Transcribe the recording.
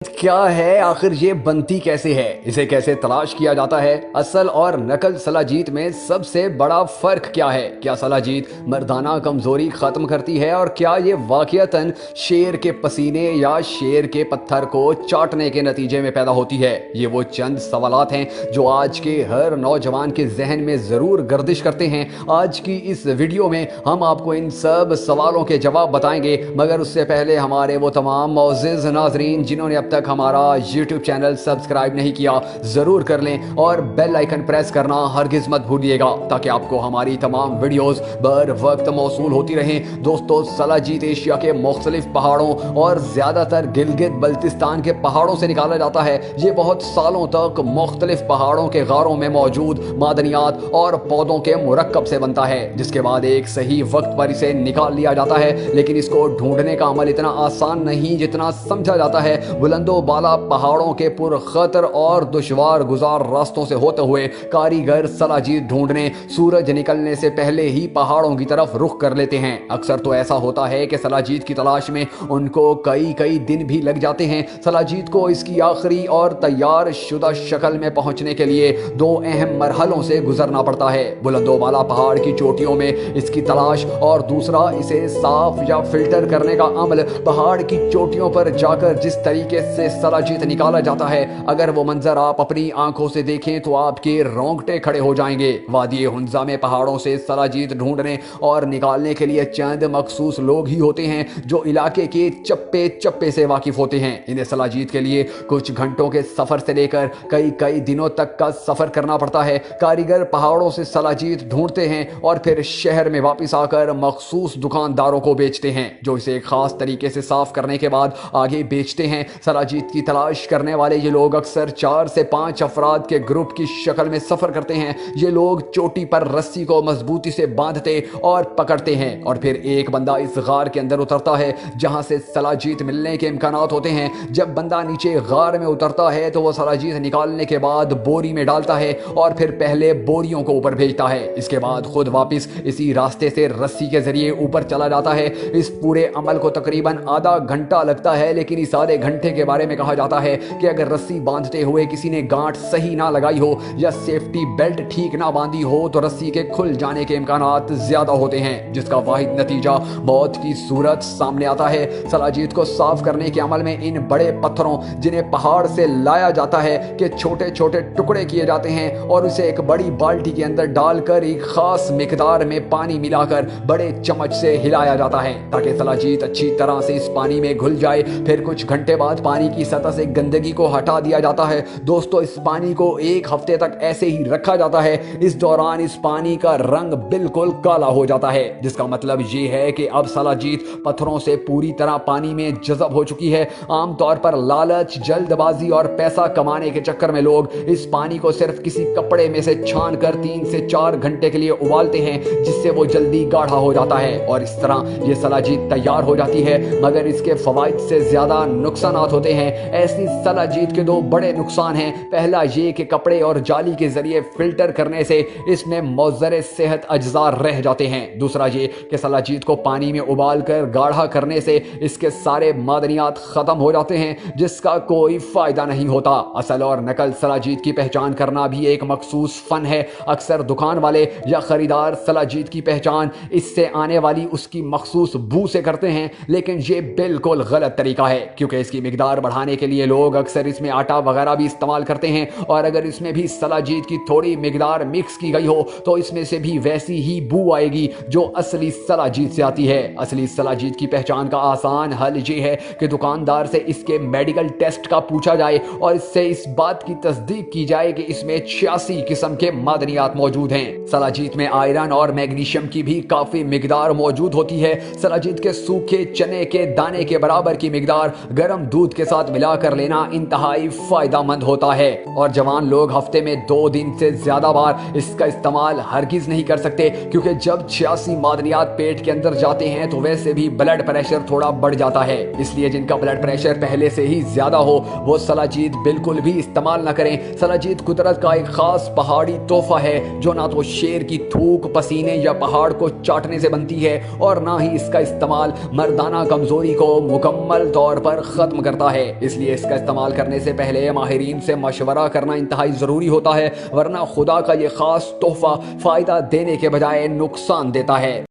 क्या ہے आखिर ये बनती कैसे है, इसे कैसे तलाश किया जाता है, असल और नकल सलाजीत में सबसे बड़ा फर्क क्या है, क्या सलाजीत मर्दाना कमजोरी खत्म करती है और क्या ये वाकईतन शेर के पसीने या शेर के पत्थर को चाटने के नतीजे में पैदा होती है। ये वो चंद सवालात हैं जो आज के हर नौजवान के जहन में ज़रूर गर्दिश करते हैं। आज की इस वीडियो में हम आपको इन सब सवालों के जवाब बताएंगे, मगर उससे पहले हमारे वो तमाम मोअज़्ज़िज़ नाज़रीन जिन्होंने अब तक हमारा YouTube चैनल सब्सक्राइब नहीं किया ज़रूर कर लें और बेल आइकन प्रेस करना हरगिज़ मत भूलिएगा ताकि आपको हमारी तमाम वीडियोस बर वक्त मौसूल होती रहें। दोस्तों, सलाजीत एशिया के मुख्तलिफ पहाड़ों और ज़्यादातर गिलगित बल्तिस्तान के पहाड़ों से निकाला जाता है। ये बहुत सालों तक मुख्तलिफ पहाड़ों के गारों में मौजूद मादनियात और पौधों के मुरक्कब से बनता है, जिसके बाद एक सही वक्त पर इसे निकाल लिया जाता है। लेकिन इसको ढूंढने का अमल इतना आसान नहीं जितना समझा जाता है। बुलंदो बाला पहाड़ों के पुरखतर और दुश्वार गुजार रास्तों से होते हुए कारीगर सलाजीत ढूंढने सूरज निकलने से पहले ही पहाड़ों की तरफ रुख कर लेते हैं। अक्सर तो ऐसा होता है कि सलाजीत की तलाश में उनको कई कई दिन भी लग जाते हैं। सलाजीत को इसकी आखिरी और तैयार शुदा शक्ल में पहुंचने के लिए दो अहम मरहलों से गुजरना पड़ता है। बुलंदो बाला पहाड़ की चोटियों में इसकी तलाश और दूसरा इसे साफ या फिल्टर करने का अमल। पहाड़ की चोटियों पर जाकर जिस तरीके से सलाजीत निकाला जाता है, अगर वो मंजर आप अपनी आंखों से देखें तो आपके रोंगटे खड़े हो जाएंगे। वादी हुंजा में पहाड़ों से सलाजीत ढूंढने और निकालने के लिए चंद मखसूस लोग ही होते हैं जो इलाके के चप्पे चप्पे से वाकिफ होते हैं। इन्हें सलाजीत के लिए कुछ घंटों के सफर से लेकर कई कई दिनों तक का सफर करना पड़ता है। कारीगर पहाड़ों से सलाजीत ढूंढते हैं और फिर शहर में वापस आकर मखसूस दुकानदारों को बेचते हैं, जो इसे एक खास तरीके से साफ करने के बाद आगे बेचते हैं। सलाजीत की तलाश करने वाले ये लोग अक्सर 4 से 5 अफराद के ग्रुप की शक्ल में सफर करते हैं। ये लोग चोटी पर रस्सी को मजबूती से बांधते और पकड़ते हैं और फिर एक बंदा इस गार के अंदर उतरता है जहां से सलाजीत मिलने के इम्कानात होते हैं। जब बंदा नीचे गार में उतरता है तो वो सलाजीत निकालने के बाद बोरी में डालता है और फिर पहले बोरियों को ऊपर भेजता है। इसके बाद खुद वापस इसी रास्ते से रस्सी के जरिए ऊपर चला जाता है। इस पूरे अमल को तकरीबन आधा घंटा लगता है, लेकिन इस आधे घंटे के बारे में कहा जाता है कि अगर रस्सी बांधते हुए किसी ने गांठ सही ना लगाई हो या सेफ्टी बेल्ट ठीक ना बांधी हो तो रस्सी के खुल जाने के इम्कानात ज्यादा होते हैं, जिसका वाहिद नतीजा मौत की सूरत सामने आता है। सलाजीत को साफ करने के अमल में इन बड़े पत्थरों जिन्हें पहाड़ से लाया जाता है के छोटे छोटे टुकड़े किए जाते हैं और उसे एक बड़ी बाल्टी के अंदर डालकर एक खास मिकदार में पानी मिलाकर बड़े चम्मच से हिलाया जाता है ताकि सलाजीत अच्छी तरह से इस पानी में घुल जाए। फिर कुछ घंटे बाद पानी की सतह से गंदगी को हटा दिया जाता है। दोस्तों, इस पानी को एक हफ्ते तक ऐसे ही रखा जाता है। इस दौरान इस पानी का रंग बिल्कुल काला हो जाता है, जिसका मतलब ये है कि अब सलाजीत पत्थरों से पूरी तरह पानी में जज़ब हो चुकी है। आमतौर पर लालच, जल्दबाजी और पैसा कमाने के चक्कर में लोग इस पानी को सिर्फ किसी कपड़े में से छान कर 3 से 4 घंटे के लिए उबालते हैं, जिससे वो जल्दी गाढ़ा हो जाता है और इस तरह ये सलाजीत तैयार हो जाती है। मगर इसके फवाइद से ज्यादा नुकसान होते हैं। ऐसी सलाजीत के दो बड़े नुकसान हैं। पहला ये कि कपड़े और जाली के जरिए फिल्टर करने से इसमें मुज़र्रे सेहत अज्जा रह जाते हैं। दूसरा ये कि सलाजीत को पानी में उबाल कर गाढ़ा करने से इसके सारे मादनियात खत्म हो जाते हैं, जिसका कोई फायदा नहीं होता। असल और नकल सलाजीत की पहचान करना भी एक मखसूस फन है। अक्सर दुकान वाले या खरीदार सलाजीत की पहचान इससे आने वाली उसकी मखसूस बू से करते हैं, लेकिन ये बिल्कुल गलत तरीका है क्योंकि इसकी मिकदार बढ़ाने के लिए लोग अक्सर इसमें आटा वगैरह भी इस्तेमाल करते हैं और अगर इसमें भी सलाजीत की थोड़ी मिकदार मिक्स की गई हो तो इसमें से भी वैसी ही बू आएगी जो असली सलाजीत से आती है। असली सलाजीत की पहचान का आसान हल ये है कि दुकानदार से इसके मेडिकल टेस्ट का पूछा जाए और इससे इस बात की तस्दीक की जाए कि इसमें 86 किस्म के मादनियात मौजूद हैं। सलाजीत में आयरन और मैग्नीशियम की भी काफी मिकदार मौजूद होती है। सलाजीत के सूखे चने के दाने के बराबर की मिकदार गर्म दूध के साथ मिलाकर लेना इंतहाई फायदेमंद होता है और जवान लोग हफ्ते में 2 दिन से ज्यादा बार इसका इस्तेमाल हरगिज नहीं कर सकते क्योंकि जब 86 मादनियात पेट के अंदर जाते हैं तो वैसे भी ब्लड प्रेशर थोड़ा बढ़ जाता है। इसलिए जिनका ब्लड प्रेशर पहले से ही ज्यादा हो वो सलाजीत बिल्कुल भी इस्तेमाल न करें। सलाजीत कुदरत का एक खास पहाड़ी तोहफा है जो ना तो शेर की थूक, पसीने या पहाड़ को चाटने से बनती है और ना ही इसका इस्तेमाल मर्दाना कमजोरी को मुकम्मल तौर पर खत्म करता ہوتا ہے، اس لیے اس کا استعمال کرنے سے پہلے ماہرین سے مشورہ کرنا انتہائی ضروری ہوتا ہے، ورنہ خدا کا یہ خاص تحفہ فائدہ دینے کے بجائے نقصان دیتا ہے۔